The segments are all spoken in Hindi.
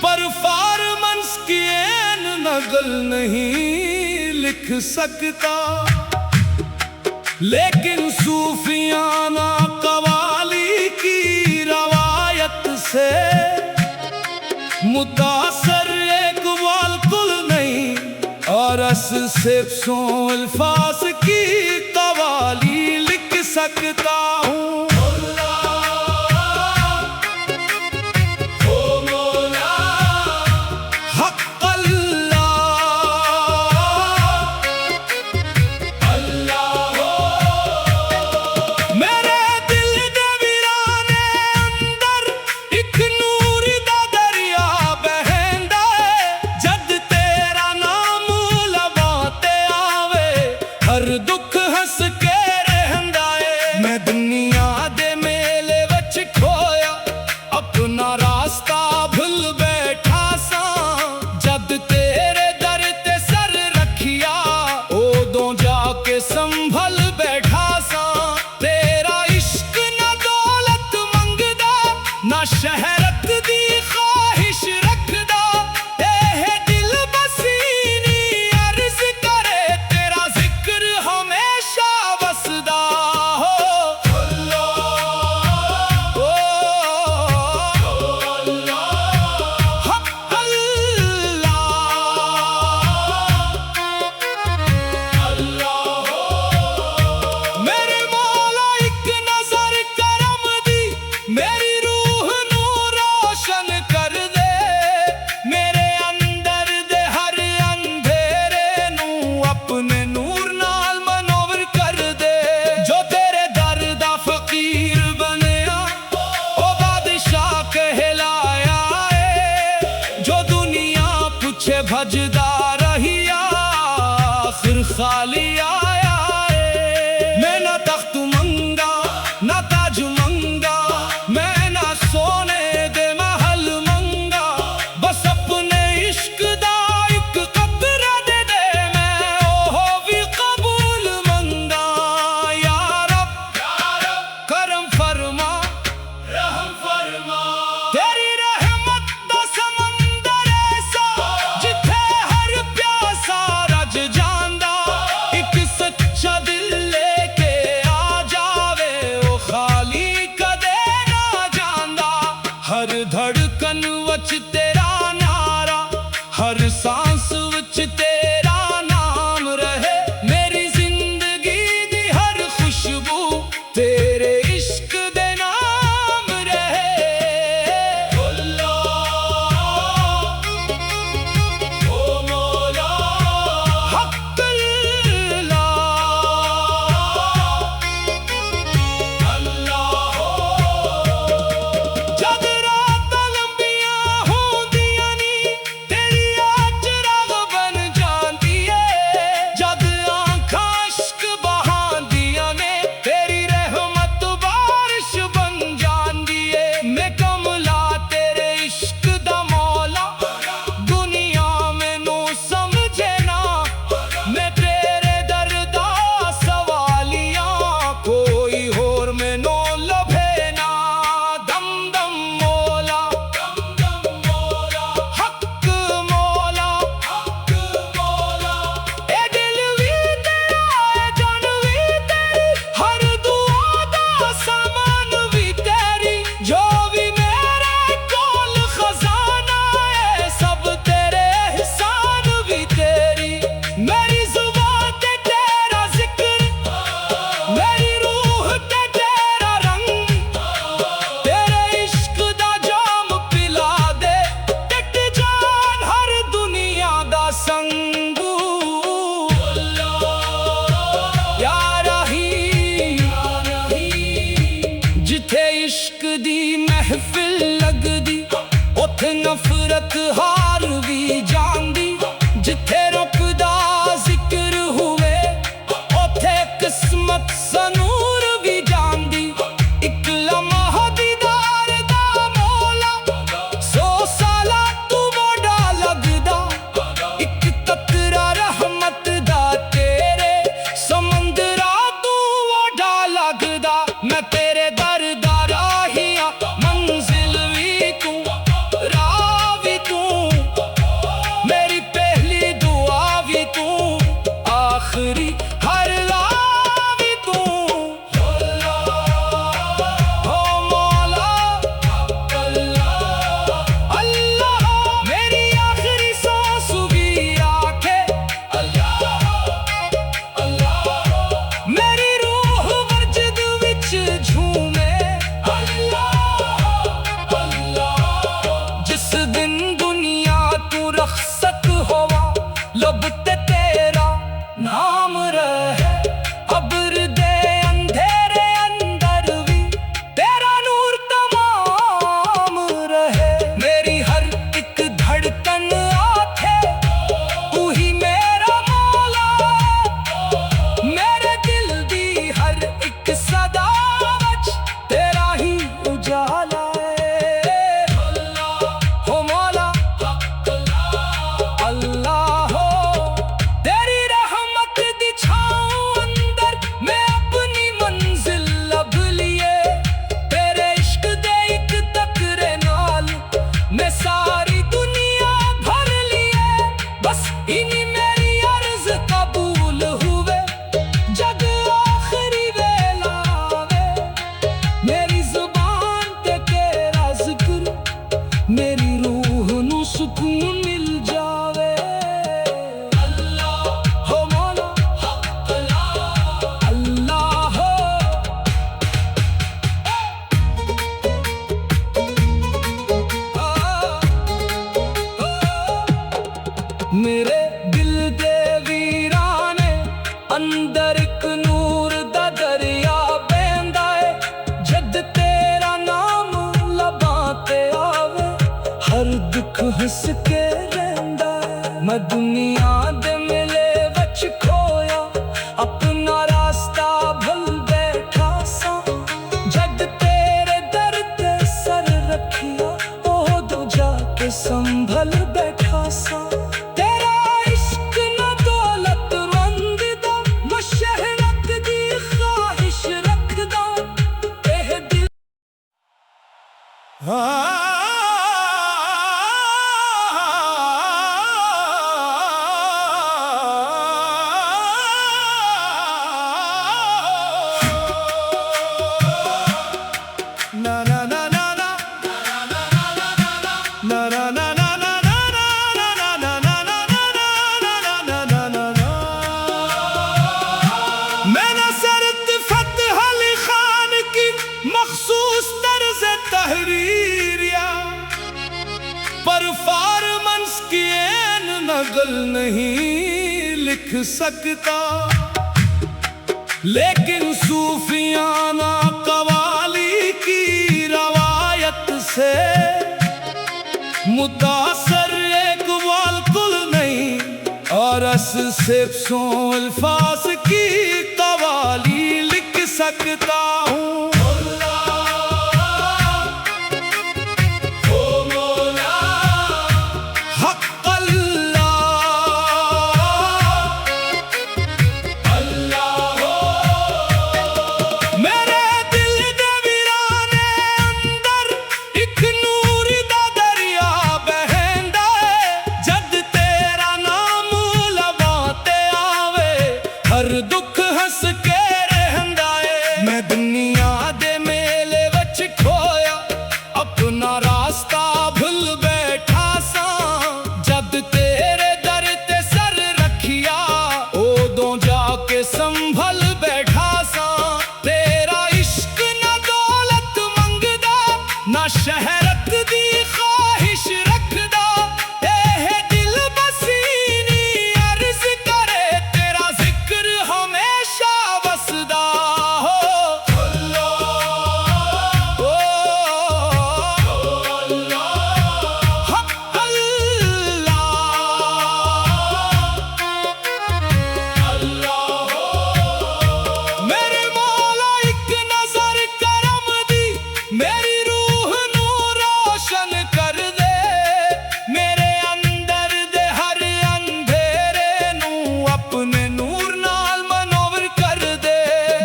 परफॉर्मेंस की नकल नहीं लिख सकता, लेकिन सूफियाना कवाली की रवायत से मुतासर इकबाल कुल नहीं और से अल्फाज की कवाली लिख सकता हूँ। दुख हंस के रहंदा है, मैं दुनिया दे मेले वच खोया अपना रास्ता भूल बैठा सा। जद तेरे दर ते सर रखिया उदों जाके संभल बैठा सा। तेरा इश्क ना दौलत मंगदा ना शहरत दी ख्वाहिश रखदा, एह दिल बसीनी अर्ज करे तेरा जिक्र हमेशा बसदा हो। मेरे मौला एक नजर करम दी मेरी रूह नू रोशन कर दे, मेरे अंदर दे हर अंधेरे नू अपने नूर नाल मनोवर कर दे। जो तेरे दर दा फकीर बनया ओ बादशाह कहलाया है, जो दुनिया पूछे भजदा रहिया आखिर खाली आया है। मैं ना तख्त मंगा ना ताज मंगा, मैं ना सोने दे महल मंगा, बस अपने इश्क दा एक कतरा दे दे मैं ओह भी कबूल मंगा। या रब करम फरमा रहम फरमा, तेरी रहमत दा समंदर ऐसा जिथे हर प्यासा रज जांदा। एक सच्चा दिल लेके आ जावे ओ खाली कदे ना जांदा। हर धड़कन वच तेरा नारा, हर सांस वच तेरा नाम रहे, मेरी जिंदगी दी हर खुशबू तेरे इश्क दे नाम रहे। ओ मौला हक अल्लाह, जद रात इश्क दी महफिल लगदी, उत्थे नफरत हार भी जांदी। जिथे रुकदा जिक्र हुए, उत्थे किस्मत सनूर भी जांदी। इक लम्हा दीदार दा मौला, 100 साला तू मोड़ा लगदा। इक कतरा रहमत दा तेरे, समंदरा तू ओढ़ा लगदा। मैं तेरे दर दा राहिया, मंजिल भी तू, राह भी तू। मेरी पहली दुआ भी तू, आखिरी हर राह भी तू। हो मौला अल्लाह, मेरी आखिरी सांस भी आखे मेरी रूह वजद विच झूमे। जिस दिन दुनिया तू रखसत होवा, लब ते तेरा नाम रहे। अब्र दे अंधेरे अंदर भी तेरा नूर तमाम रहे। मेरी हर एक धड़कन आखे तू ही मेरा मौला। मेरे दिल दी हर एक सदा वच तेरा ही उजाला है। हो मौला अल्लाह हो, तेरी रहमत दी छाँव अंदर मैं अपनी मंजिल लब लिए। तेरे इश्क दे एक तकरे नाल मैं सारी दुनिया भर लिए। बस इन्हीं मेरी अर्ज कबूल हुए, जग आखिरी वेला आवे। मेरी जुबान ते तेरा जिक्र, मेरी रूह नू सुकून मिल जावे। हो मौला अल्लाह हो। मेरे दिल दे वीराने अंदर एक नूर दा दरिया बहंदा है। जद तेरा नाम लबां ते आवे, हर दुख हंस के रहिंदा है। मैं दुनिया दे मिले वच खोया, अपना रास्ता भुल बैठा सा। जद तेरे दर ते सर रखिया, ओदो जाके संभल बैठा सा। तेरा इश्क न दौलतमंद दा, न शहरत दी ख्वाहिश रखदा। एह दिल ना ना ना ना ना ना ना ना ना मैंने सरत फतह अली खान की मखसूस तर्ज तहरीरिया, परफॉर्मेंस की एन नकल नहीं लिख सकता। लेकिन सूफियाना कवाली की रवायत से मुतासर एक वालकुल नहीं, और अस सिर्फ 100 अल्फाज की कवाली लिख सकता हूँ। हर दुख हंस के रहंदा है। मैं दुनिया दे मेले वच खोया, अपना रास्ता भुल बैठा सा। जद तेरे दर ते सर रखिया, ओदों जाके संभल बैठा सा। तेरा इश्क न दौलत मंगदा, न शहरत दी ख्वाहिश रखदा। एह दिल बसीनी अर्ज करे, तेरा जिक्र हमेशा वसदा हो। मेरी रूह नू रोशन कर दे, मेरे अंदर दे हर अंधेरे नू अपने नूर नाल मनोवर कर दे।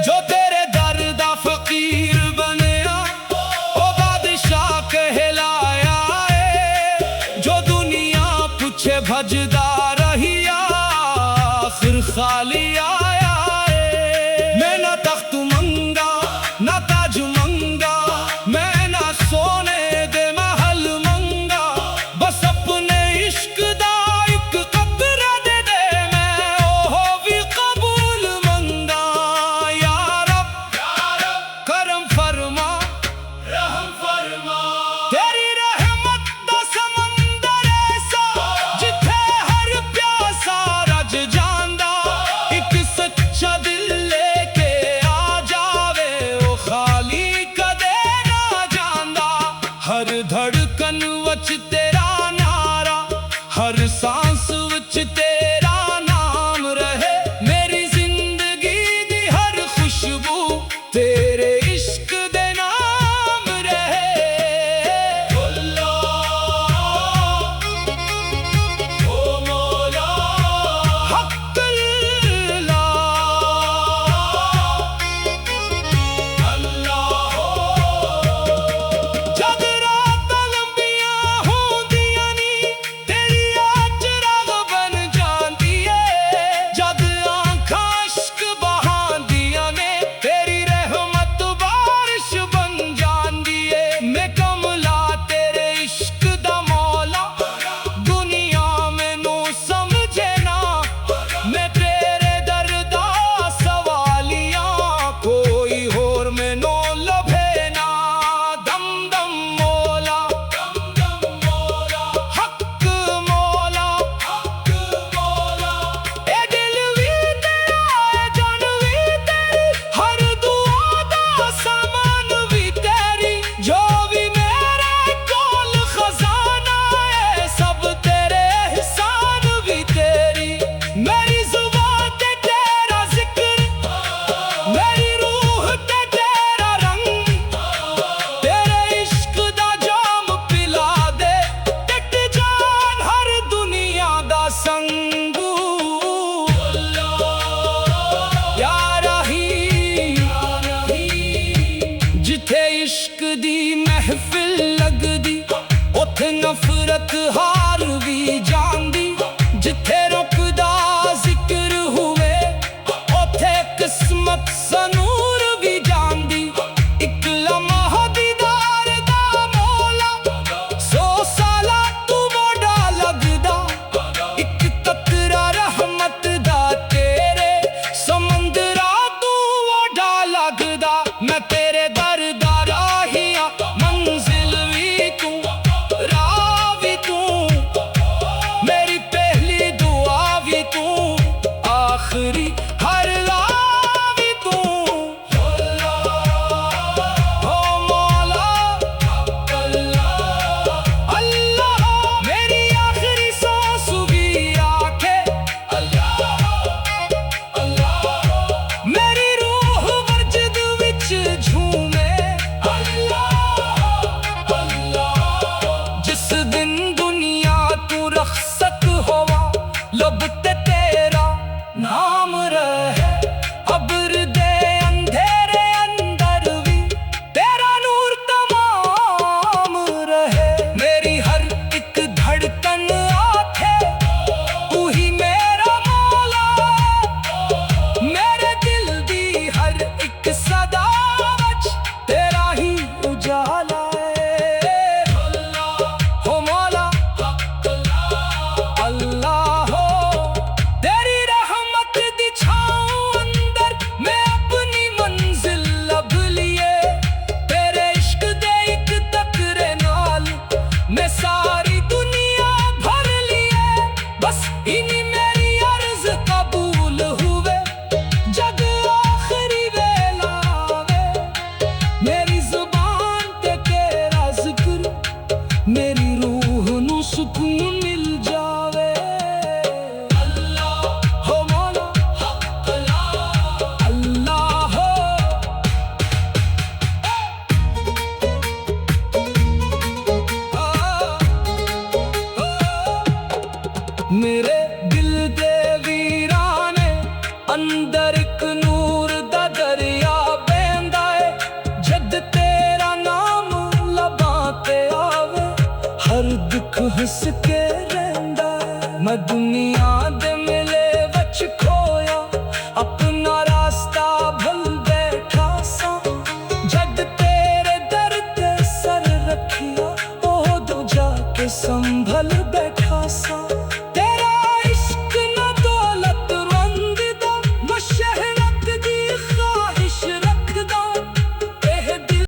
जो तेरे दर दा फकीर बनया ओ बादशाह कहलाया है। जो दुनिया पुछे भजदा रहिया आखिर खाली आया है। मैं ना तख्त मंगा ना ताज मंगा, मैं ना सोने दे महल मंगा, बस अपने इश्क दा एक कतरा दे दे, मैं ओहो भी कबूल मंगा। या रब करम फरमा रहम फरमा, तेरी रहमत दा समंदर ऐसा जिथे हर प्यासा रज जांदा। एक सच्चा दिल लेके आ जावे ओ खाली कदे ना जांदा। हर धड़कन वच तेरा नारा, हर सांस वच तेरा नाम रहे। मेरी जिंदगी दी हर खुशबू तेरे इश्क दे नाम रहे। अल्लाह ओ मौला हक अल्लाह, अल्लाह जद रात लंबियां होंदियां नी तेरी आच राग बन जांदी है। जद आंखां इश्क बहांदियां ने तेरी रहमत बारिश बन जांदी है। मैं कमला तेरे इश्क दा मौला, दुनिया मैनू समझे ना, मैं तेरे दर दा सवालिया, कोई होर मैनू लभे ना। दम दम मौला हक मौला, ए दिल भी तेरा ए जान भी तेरी, हर दुआ दा सामान भी तेरी। जो भी मेरे कोल खजाना है सब तेरे एहसान भी तेरी। मेरी जुबान ते तेरा जिक्र, मेरी रूह ते तेरा रंग, तेरे इश्क दा जाम पिला दे, टट जान हर दुनिया दा संग। या रहीम जिथे इश्क दी महफिल लगदी उथे नफरत हार भी जांदी। जिथे रुकदा जिक्र हुए उथे किस्मत सनूर भी जांदी। इक लम्हा दीदार दा मौला 100 साला तू मोड़ा लगदा। इक कतरा रहमत दा तेरे समंदरा तू ओढ़ा लगदा। मैं तेरे दर दा राहिया, मंजिल भी तू राह भी तू, मेरी दुख हंस के रहंदा। मैं दुनिया दे मिले वच खोया, अपना रास्ता भुल बैठा सा। जद तेरे दर ते सर रखिया, ओदों जाके संभल बैठा सा। तेरा इश्क न दौलत रंगदा, मैं शहरत दी ख्वाहिश रखदा। एह दिल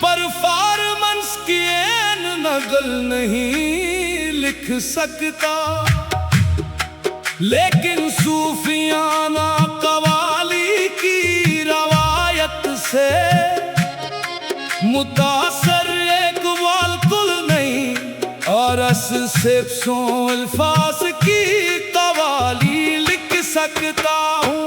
परफॉर्मेंस की एन नकल नहीं लिख सकता, लेकिन सूफियाना कवाली की रवायत से मुतासर एक वालकुल नहीं, और अस सिर्फ सौ अल्फाज की कवाली लिख सकता हूँ।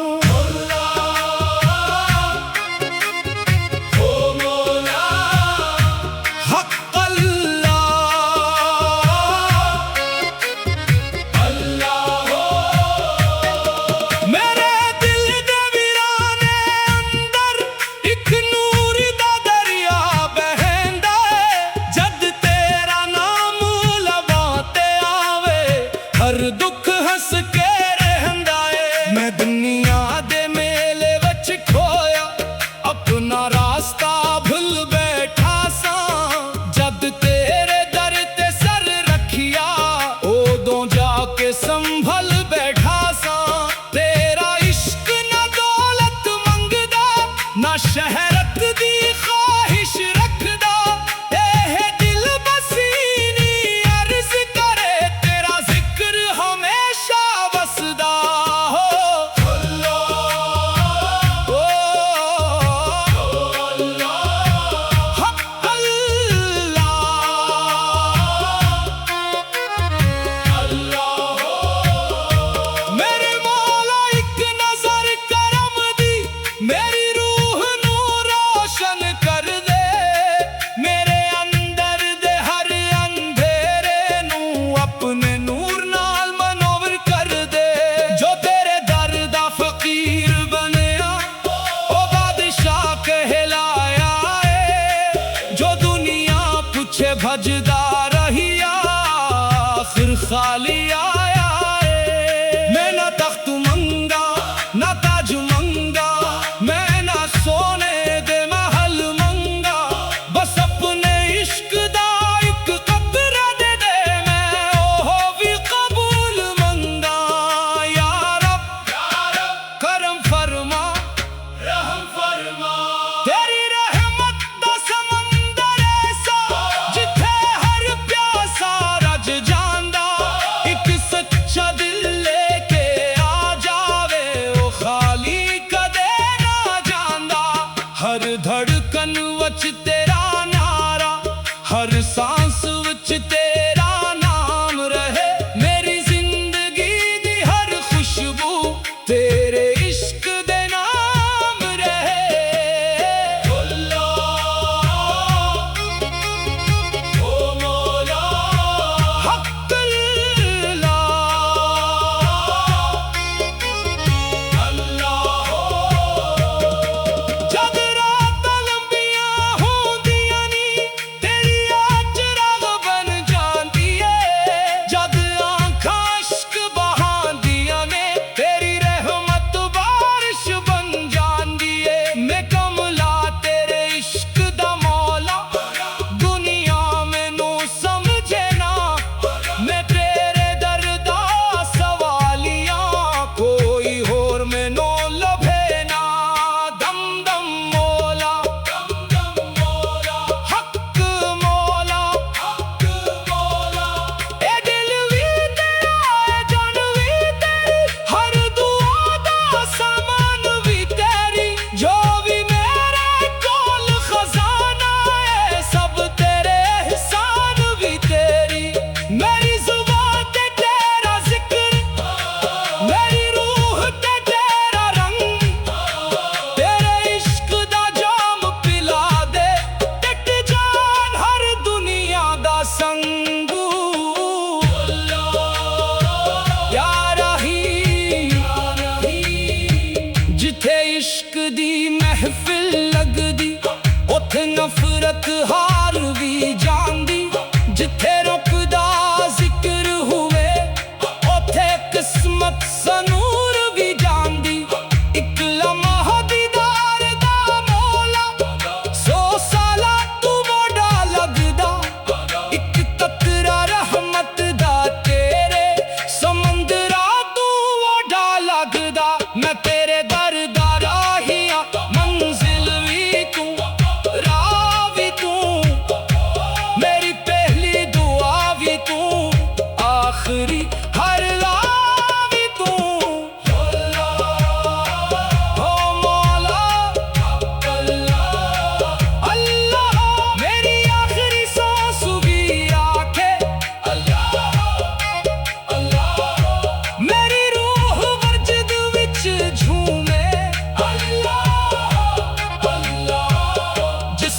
दुख हंस के रहंदा है। मैं दुनिया दे मेले वच खोया, अपना रास्ता भुल बैठा सा। जद तेरे दर ते सर रखिया, ओदों जाके संभल बैठा सा। तेरा इश्क न दौलत मंगदा, ना शहरत दी ख्वाहिश रखदा। एह दिल बसीनी अर्ज करे, तेरा जिक्र हमेशा बसदा हो। हक अल्लाह, मेरे मौला एक नजर करम दी, मेरी रूह नू रोशन कर दे। मेरे अंदर दे हर अंधेरे नू अपने नूर नाल मनोवर कर दे। जो तेरे दर दा फकीर बनया, ओ बादशाह कहलाया है। जो दुनिया पूछे भजदा रहिया, आखिर खाली आया है। मैं ना तख्त मंगा, ना ताज मंगा, मैं ना सोने दे महल मंगा। बस अपने इश्क दा एक कतरा दे दे, मैं ओहो भी कबूल मंगा। या रब करम फरमा, रहम फरमा। तेरी रहमत दा समंदर ऐसा, जिथे हर प्यासा रज जांदा। एक सच्चा दिल लेके आ जावे, ओ खाली कदे ना जांदा। हर धड़कन वच तेरा नारा, हर सांस वच तेरा नाम रहे। मेरी जिंदगी दी हर खुशबू तेरे इश्क दे नाम रहे। ओ मौला हक अल्लाह, जद रात लंबियां होंदियां नी, तेरी आचरा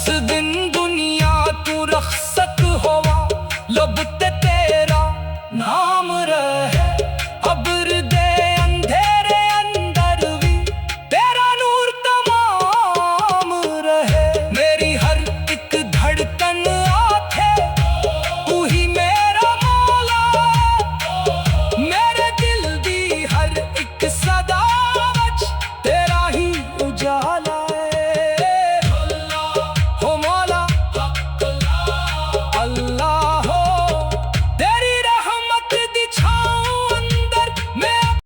दस